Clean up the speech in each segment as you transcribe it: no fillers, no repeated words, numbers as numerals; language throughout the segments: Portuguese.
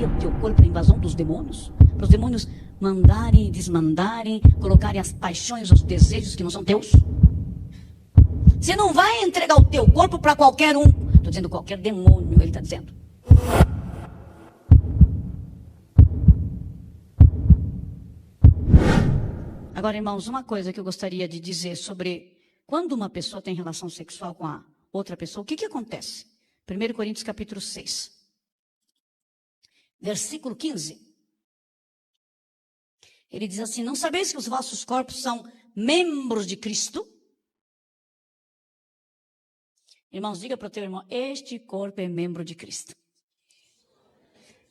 abriria o teu corpo para a invasão dos demônios? Para os demônios mandarem, desmandarem, colocarem as paixões, os desejos que não são teus? Você não vai entregar o teu corpo para qualquer um. Estou dizendo qualquer demônio, ele está dizendo. Agora, irmãos, uma coisa que eu gostaria de dizer sobre quando uma pessoa tem relação sexual com a outra pessoa, o que acontece? 1 Coríntios capítulo 6, versículo 15. Ele diz assim: não sabeis que os vossos corpos são membros de Cristo? Irmãos, diga para o teu irmão: este corpo é membro de Cristo.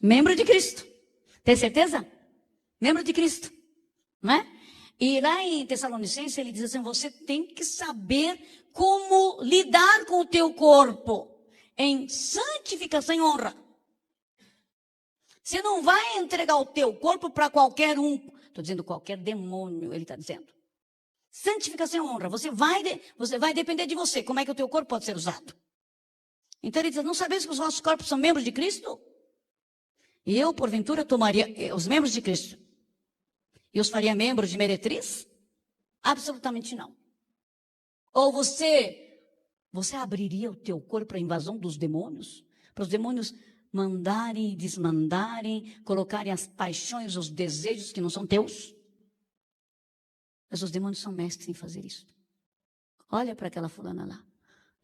Membro de Cristo. Tem certeza? Membro de Cristo. Não é? E lá em Tessalonicenses ele diz assim: você tem que saber como lidar com o teu corpo em santificação e honra. Você não vai entregar o teu corpo para qualquer um. Estou dizendo qualquer demônio, ele está dizendo. Santificação e honra. Você vai depender de você. Como é que o teu corpo pode ser usado? Então ele diz: não sabeis que os vossos corpos são membros de Cristo? E eu, porventura, tomaria os membros de Cristo e os faria membros de meretriz? Absolutamente não. Ou você abriria o teu corpo para a invasão dos demônios? Para os demônios mandarem, desmandarem, colocarem as paixões, os desejos que não são teus? Mas os demônios são mestres em fazer isso. Olha para aquela fulana lá.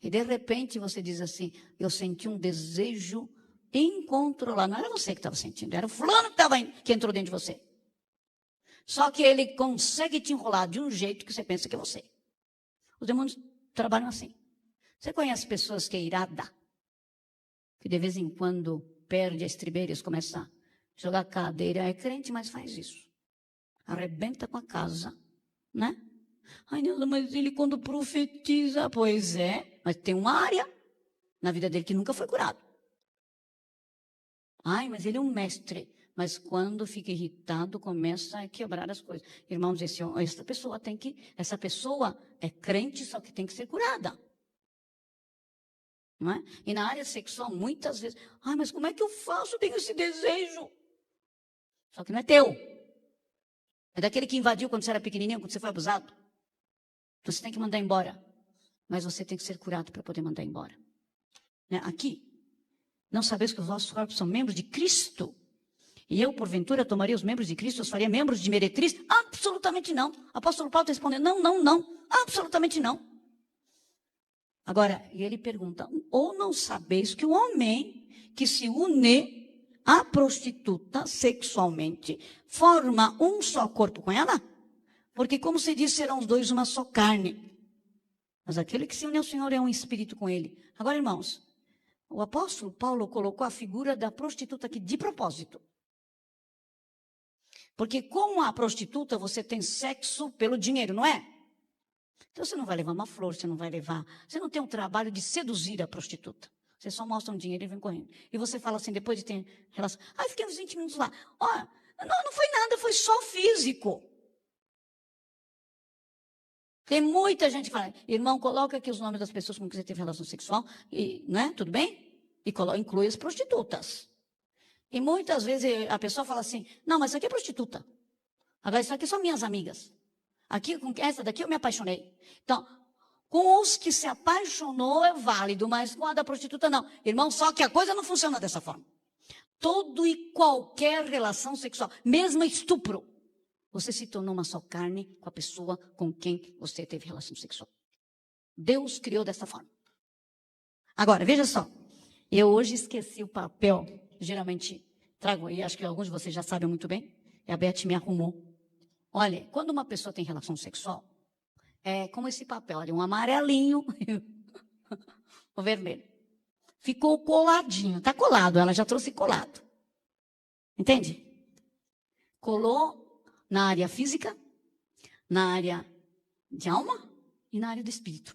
E de repente você diz assim: eu senti um desejo incontrolável. Não era você que estava sentindo, era o fulano que entrou dentro de você. Só que ele consegue te enrolar de um jeito que você pensa que é você. Os demônios trabalham assim. Você conhece pessoas que é irada? Que de vez em quando perde a estribeira e começa a jogar cadeira. É crente, mas faz isso. Arrebenta com a casa, né? Ai, Deus, mas ele quando profetiza, pois é, mas tem uma área na vida dele que nunca foi curado. Ai, mas ele é um mestre. Mas quando fica irritado, começa a quebrar as coisas. Irmãos, essa pessoa é crente, só que tem que ser curada. Não é? E na área sexual, muitas vezes, ai, mas como é que eu faço? Eu tenho esse desejo. Só que não é teu. É daquele que invadiu quando você era pequenininho, quando você foi abusado. Então você tem que mandar embora. Mas você tem que ser curado para poder mandar embora. Né? Aqui, não sabeis que os vossos corpos são membros de Cristo? E eu, porventura, tomaria os membros de Cristo, os faria membros de meretriz? Absolutamente não. O apóstolo Paulo está respondendo: não. Absolutamente não. Agora, e ele pergunta: ou não sabeis que o homem que se une à prostituta sexualmente forma um só corpo com ela? Porque, como se diz, serão os dois uma só carne. Mas aquele que se une ao Senhor é um espírito com ele. Agora, irmãos, o apóstolo Paulo colocou a figura da prostituta aqui de propósito. Porque com a prostituta você tem sexo pelo dinheiro, não é? Então você não vai levar uma flor, você não tem um trabalho de seduzir a prostituta. Você só mostra um dinheiro e vem correndo. E você fala assim, depois de ter relação: ai, fiquei uns 20 minutos lá. Ó, não foi nada, foi só físico. Tem muita gente que fala: irmão, coloca aqui os nomes das pessoas com quem você teve relação sexual, né? Tudo bem? E inclui as prostitutas. E muitas vezes a pessoa fala assim: não, mas isso aqui é prostituta. Agora, isso aqui são minhas amigas. Aqui, com essa daqui eu me apaixonei. Então, com os que se apaixonou é válido, mas com a da prostituta não. Irmão, só que a coisa não funciona dessa forma. Todo e qualquer relação sexual, mesmo estupro, você se tornou uma só carne com a pessoa com quem você teve relação sexual. Deus criou dessa forma. Agora, veja só. Eu hoje esqueci o papel. Geralmente trago, e acho que alguns de vocês já sabem muito bem, e a Beth me arrumou. Olha, quando uma pessoa tem relação sexual, é como esse papel, olha, um amarelinho, o vermelho. Ficou coladinho, está colado, ela já trouxe colado. Entende? Colou na área física, na área de alma e na área do espírito.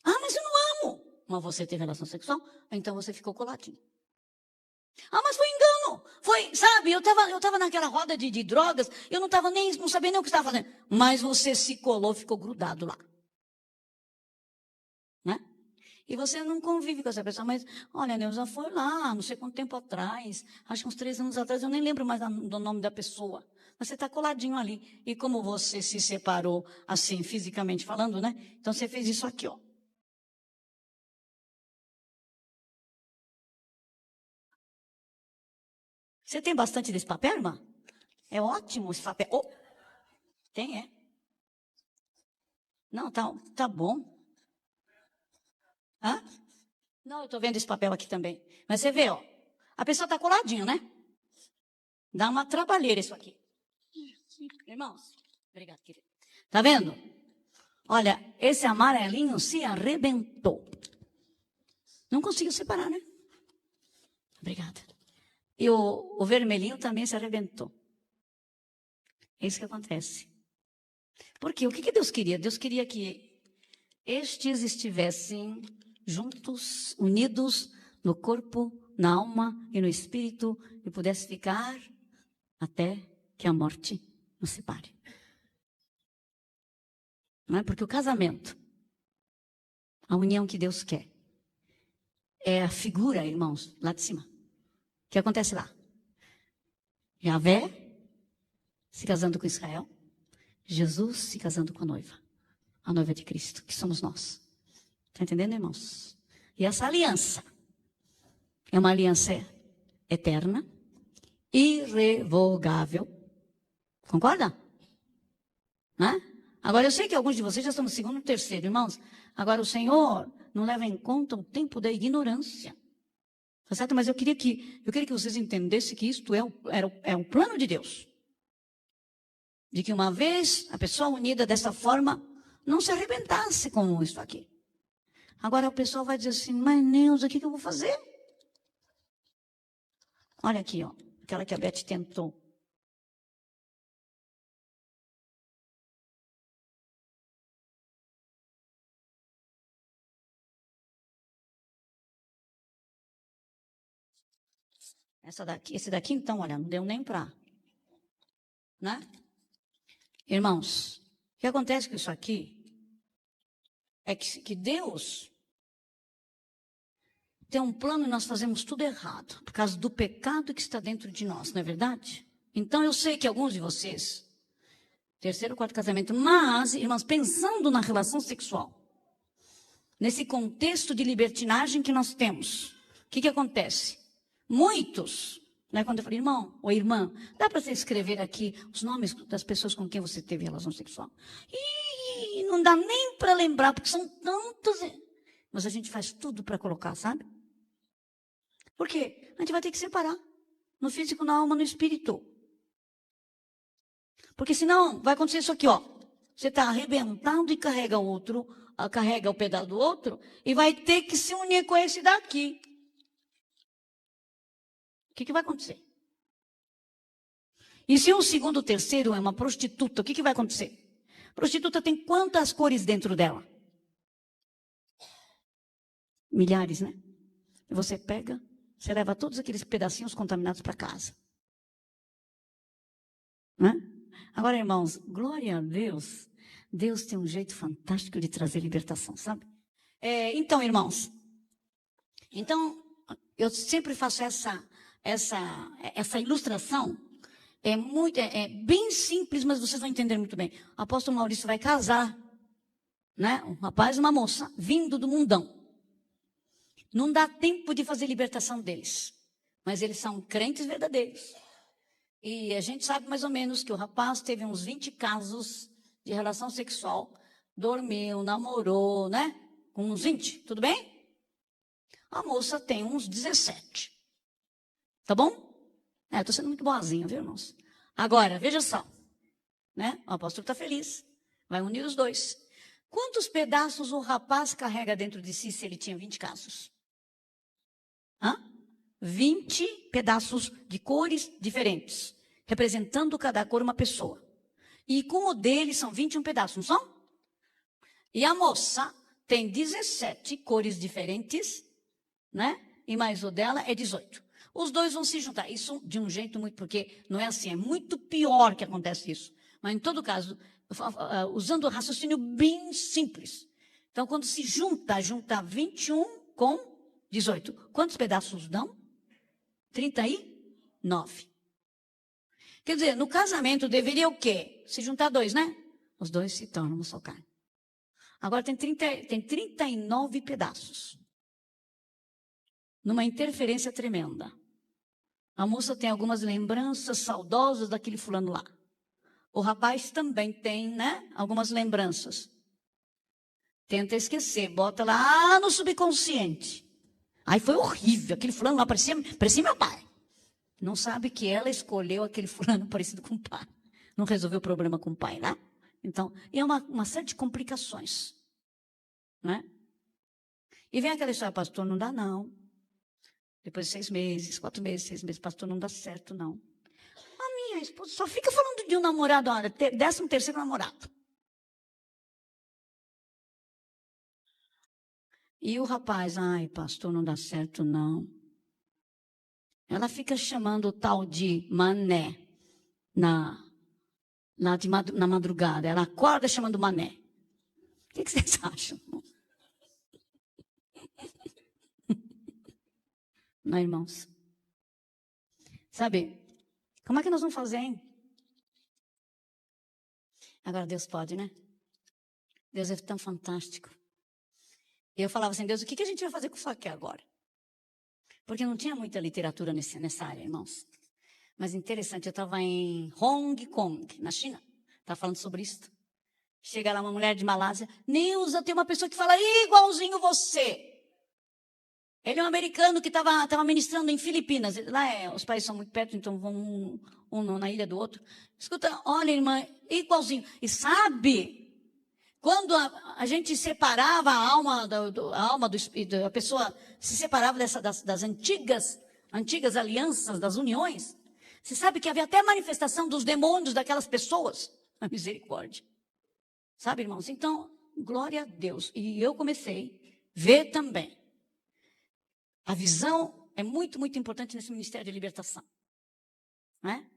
Ah, mas eu não amo. Mas você teve relação sexual, então você ficou coladinho. Ah, mas foi engano. Foi, sabe, eu tava naquela roda de drogas, eu não sabia nem o que estava fazendo. Mas você se colou, ficou grudado lá. Né? E você não convive com essa pessoa, mas, olha, Neuza foi lá, não sei quanto tempo atrás, acho que uns 3 anos atrás, eu nem lembro mais do nome da pessoa. Mas você está coladinho ali. E como você se separou, assim, fisicamente falando, né? Então, você fez isso aqui, ó. Você tem bastante desse papel, irmã? É ótimo esse papel. Oh, tem, é? Não, tá bom. Hã? Não, eu estou vendo esse papel aqui também. Mas você vê, ó. A pessoa está coladinha, né? Dá uma trabalheira isso aqui. Irmãos, obrigado, querido. Tá vendo? Olha, esse amarelinho se arrebentou. Não conseguiu separar, né? Obrigada. E o vermelhinho também se arrebentou. É isso que acontece. Porque o que Deus queria? Deus queria que estes estivessem juntos, unidos no corpo, na alma e no espírito e pudesse ficar até que a morte nos separe. Não é? Porque o casamento, a união que Deus quer, é a figura, irmãos, lá de cima. O que acontece lá? Javé se casando com Israel, Jesus se casando com a noiva de Cristo, que somos nós. Está entendendo, irmãos? E essa aliança é uma aliança eterna, irrevogável. Concorda? Né? Agora, eu sei que alguns de vocês já estão no segundo e terceiro, irmãos. Agora, o Senhor não leva em conta o tempo da ignorância. Tá certo? Mas eu queria que vocês entendessem que isto é o plano de Deus. De que uma vez a pessoa unida dessa forma não se arrebentasse com isso aqui. Agora o pessoal vai dizer assim, mas Neuza, o que eu vou fazer? Olha aqui, ó, aquela que a Beth tentou. Esse daqui, então, olha, não deu nem para. Né? Irmãos, o que acontece com isso aqui é que Deus tem um plano e nós fazemos tudo errado, por causa do pecado que está dentro de nós, não é verdade? Então eu sei que alguns de vocês, terceiro, quarto casamento, mas, irmãos, pensando na relação sexual, nesse contexto de libertinagem que nós temos, o que acontece? Muitos, né, quando eu falei, irmão ou irmã, dá para você escrever aqui os nomes das pessoas com quem você teve relação sexual? E não dá nem para lembrar, porque são tantos. Mas a gente faz tudo para colocar, sabe? Por quê? A gente vai ter que separar. No físico, na alma, no espírito. Porque senão vai acontecer isso aqui, ó. Você está arrebentando e carrega o outro, carrega o pedaço do outro, e vai ter que se unir com esse daqui. O que vai acontecer? E se um segundo ou terceiro é uma prostituta, o que vai acontecer? Prostituta tem quantas cores dentro dela? Milhares, né? E você pega, você leva todos aqueles pedacinhos contaminados para casa. Né? Agora, irmãos, glória a Deus. Deus tem um jeito fantástico de trazer libertação, sabe? Então, irmãos, eu sempre faço essa ilustração. É bem simples, mas vocês vão entender muito bem. O apóstolo Maurício vai casar, né? Um rapaz e uma moça, vindo do mundão. Não dá tempo de fazer libertação deles. Mas eles são crentes verdadeiros. E a gente sabe mais ou menos que o rapaz teve uns 20 casos de relação sexual. Dormiu, namorou, né? Com uns 20, tudo bem? A moça tem uns 17. Tá bom? Estou sendo muito boazinha, viu, irmãos? Agora, veja só. Né? O apóstolo está feliz. Vai unir os dois. Quantos pedaços o rapaz carrega dentro de si se ele tinha 20 casos? 20 pedaços de cores diferentes, representando cada cor uma pessoa. E com o dele são 21 pedaços, não são? E a moça tem 17 cores diferentes, né? E mais o dela é 18. Os dois vão se juntar. Isso de um jeito muito, porque não é assim, é muito pior que acontece isso. Mas em todo caso, usando o raciocínio bem simples. Então, quando se junta 21 com 18. Quantos pedaços dão? 39. Quer dizer, no casamento deveria o quê? Se juntar dois, né? Os dois se tornam uma só carne. Agora tem 39 pedaços. Numa interferência tremenda. A moça tem algumas lembranças saudosas daquele fulano lá. O rapaz também tem, né? Algumas lembranças. Tenta esquecer, bota lá no subconsciente. Aí foi horrível, aquele fulano lá parecia meu pai. Não sabe que ela escolheu aquele fulano parecido com o pai. Não resolveu o problema com o pai, né? Então, e é uma série de complicações. Né? E vem aquela história, pastor, não dá não. Depois de 6 meses, 4 meses, 6 meses, pastor, não dá certo não. A minha esposa só fica falando de um namorado, olha, 13º namorado. E o rapaz, ai, pastor, não dá certo não. Ela fica chamando o tal de mané na madrugada. Ela acorda chamando mané. O que vocês acham? Não, irmãos? Sabe, como é que nós vamos fazer, hein? Agora Deus pode, né? Deus é tão fantástico. E eu falava assim, Deus, o que a gente vai fazer com isso aqui agora? Porque não tinha muita literatura nessa área, irmãos. Mas interessante, eu estava em Hong Kong, na China. Estava falando sobre isso. Chega lá uma mulher de Malásia. Neuza, tem uma pessoa que fala igualzinho você. Ele é um americano que estava ministrando em Filipinas. Lá os países são muito perto, então vão um na ilha do outro. Escuta, olha, irmã, igualzinho. E sabe, quando a gente separava a alma do espírito, a pessoa se separava das antigas alianças, das uniões, você sabe que havia até manifestação dos demônios daquelas pessoas. A misericórdia. Sabe, irmãos? Então, glória a Deus. E eu comecei a ver também. A visão é muito, muito importante nesse ministério de libertação. Né?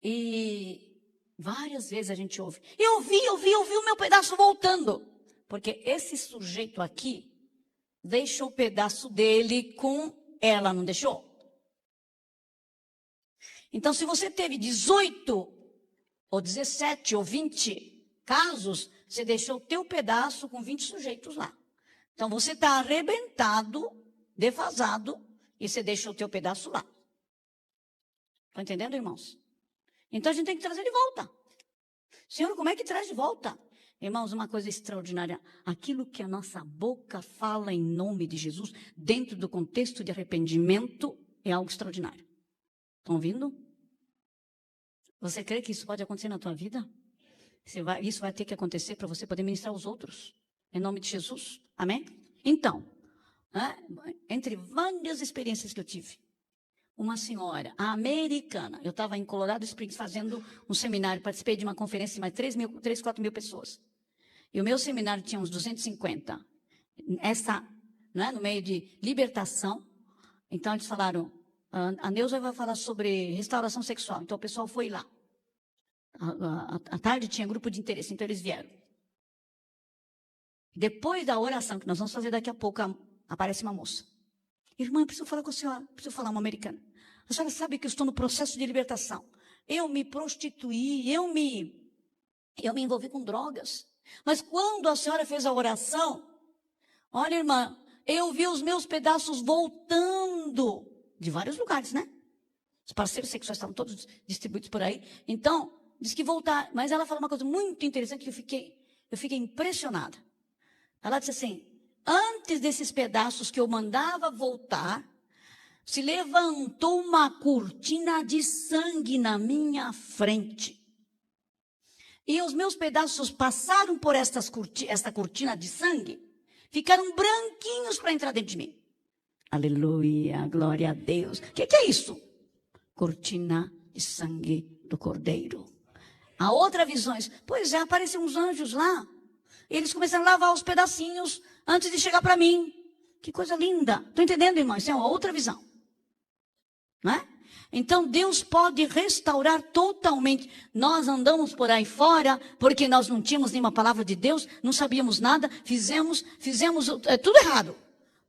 E várias vezes a gente ouve. Eu vi o meu pedaço voltando. Porque esse sujeito aqui deixou o pedaço dele com ela, não deixou? Então, se você teve 18, ou 17, ou 20 casos, você deixou o teu pedaço com 20 sujeitos lá. Então, você está arrebentado, defasado, e você deixa o teu pedaço lá. Estão entendendo, irmãos? Então, a gente tem que trazer de volta. Senhor, como é que traz de volta? Irmãos, uma coisa extraordinária. Aquilo que a nossa boca fala em nome de Jesus, dentro do contexto de arrependimento, é algo extraordinário. Estão ouvindo? Você crê que isso pode acontecer na tua vida? Isso vai ter que acontecer para você poder ministrar aos outros. Em nome de Jesus. Amém? Então, entre várias experiências que eu tive, uma senhora, a americana, eu estava em Colorado Springs fazendo um seminário, participei de uma conferência de mais 4 mil pessoas. E o meu seminário tinha uns 250. No meio de libertação. Então, eles falaram, a Neuza vai falar sobre restauração sexual. Então, o pessoal foi lá. À tarde tinha grupo de interesse, então eles vieram. Depois da oração, que nós vamos fazer daqui a pouco, aparece uma moça. Irmã, eu preciso falar com a senhora, preciso falar uma americana. A senhora sabe que eu estou no processo de libertação. Eu me prostituí, eu me envolvi com drogas. Mas quando a senhora fez a oração, olha, irmã, eu vi os meus pedaços voltando de vários lugares, né? Os parceiros sexuais estavam todos distribuídos por aí. Então, diz que voltar. Mas ela falou uma coisa muito interessante que eu fiquei impressionada. Ela disse assim, antes desses pedaços que eu mandava voltar, se levantou uma cortina de sangue na minha frente. E os meus pedaços passaram por esta cortina de sangue, ficaram branquinhos para entrar dentro de mim. Aleluia, glória a Deus. O que é isso? Cortina de sangue do Cordeiro. A outra visão, pois é, apareceram uns anjos lá. Eles começaram a lavar os pedacinhos antes de chegar para mim. Que coisa linda. Estou entendendo, irmão? Isso é uma outra visão. Não é? Então Deus pode restaurar totalmente. Nós andamos por aí fora porque nós não tínhamos nenhuma palavra de Deus, não sabíamos nada, fizemos tudo errado.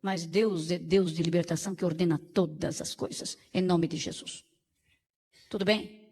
Mas Deus é Deus de libertação que ordena todas as coisas, em nome de Jesus. Tudo bem?